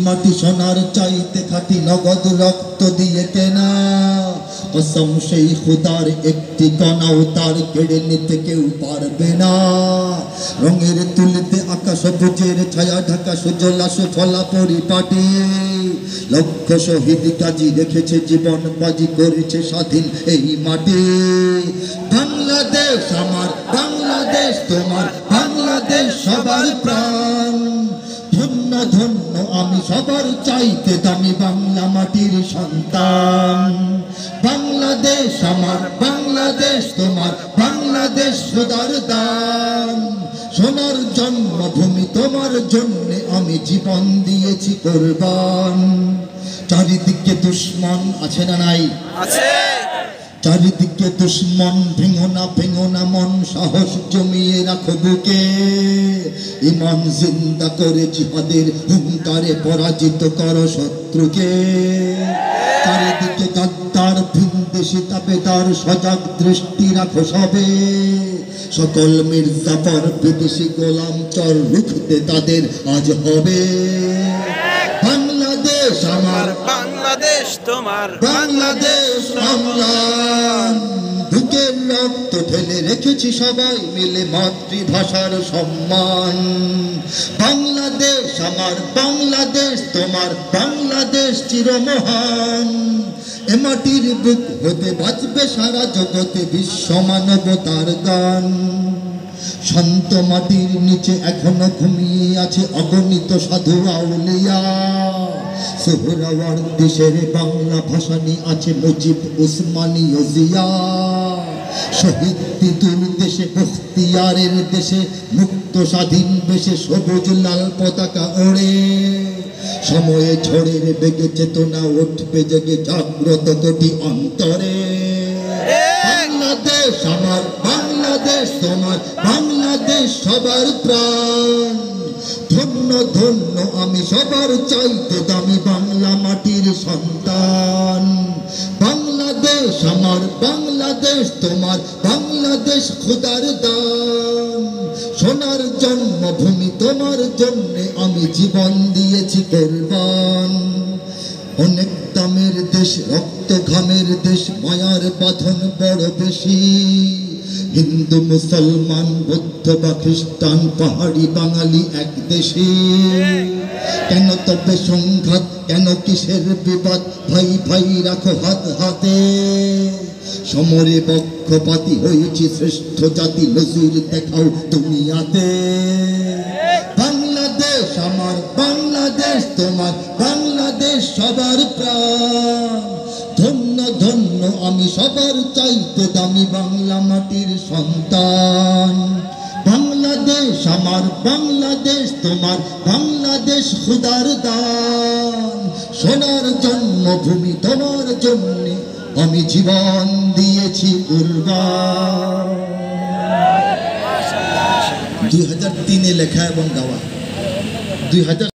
মাটি সোনার চাইতে খাঁটি নগদ রক্ত দিয়ে কেনা কসম সেই খুদার একটি কণাও তার কেড়ে নিতে কেউ পারবে না রঙের তুলিতে আকাশ সবুজের ছায়া ঢাকা সুজলা সুফলা পরিপাটি লক্ষ শহীদ কাজী রেখেছে জীবন বাজি করেছে স্বাধীন এই মাটি বাংলাদেশ আমার বাংলাদেশ তোমার বাংলাদেশ সবার প্রাণ ধন্য ধন্য আমি সবার চাইতে দামি বাংলা মাটির সন্তান বাংলাদেশ আমার বাংলাদেশ তোমার বাংলাদেশ খোদার দান সোনার জন্মভূমি তোমার জন্য আমি জীবন দিয়েছি কোরবান চারিদিকে দুশ্মন আছে না নাই আছে চারিদিকে দুশ্মন ভেঙো না মন সাহস জমিয়ে রাখো বুকে ইমান জিন্দা করে জিহাদের হুঙ্কারে পরাজিত করো শত্রুকে চারিদিকে গাদ্দার ভিনদেশি তাবেদার সজাগ দৃষ্টি রাখো সবে সকল মির্জাফর বিদেশি গোলাম চর রুখতে তাদের আজ হবে বাংলাদেশ আমার বাংলাদেশ তোমার বাংলাদেশ সংগ্রাম বুকের রক্ত ঢেলে রেখেছি সবাই মিলে মাতৃভাষার সম্মান বাংলাদেশ আমার বাংলাদেশ তোমার বাংলাদেশ চিরমহান এ মাটির বুক হতে বাঁচবে সারা জগতে বিশ্ব মানবতার গান শান্ত মাটির নিচে এখনো ঘুমিয়ে আছে অগণিত সাধু আউলিয়া সোহরাওয়ার দেশের বাংলা ভাষানি আছে মুজিব উসমানী ও জিয়া শহীদ তিতুর দেশে বখতিয়ারের দেশে মুক্ত স্বাধীন বেশে সবুজ লাল পতাকা ওড়ে সময়ে ঝড়ের বেগে চেতনা উঠবে জেগে জাগ্রত কোটি অন্তরে বাংলাদেশ আমার বাংলাদেশ তোমার বাংলাদেশ সবার প্রাণ ধন্য ধন্য আমি সবার চাইতে দামি বাংলা মাটির সন্তান বাংলাদেশ আমার বাংলাদেশ তোমার বাংলাদেশ খোদার দান সোনার জন্মভূমি তোমার জন্য আমি জীবন দিয়েছি কোরবান অনেক দামের দেশ রক্ত ঘামের দেশ মায়ার বাঁধন বড় বেশি হিন্দু মুসলমান বৌদ্ধ বা খ্রিস্টান পাহাড়ি বাঙালি এক দেশে কেন তবে সংঘাত কেন কিসের বিবাদ ভাই ভাই রাখো হাত হাতে সমরে পক্ষপাতী হয়েছি শ্রেষ্ঠ জাতি নজির দেখাও দুনিয়াতে বাংলাদেশ আমার বাংলাদেশ তোমার বাংলাদেশ সবার প্রাণ ধন্য ধন্য আমি সবার চাইতে দামি বাংলা মাটির সন্তান বাংলাদেশ আমার বাংলাদেশ তোমার বাংলাদেশ খোদার দান সোনার জন্মভূমি তোমার জন্য আমি জীবন দিয়েছি কুরবান 2003 লেখা এবং গাওয়া 2000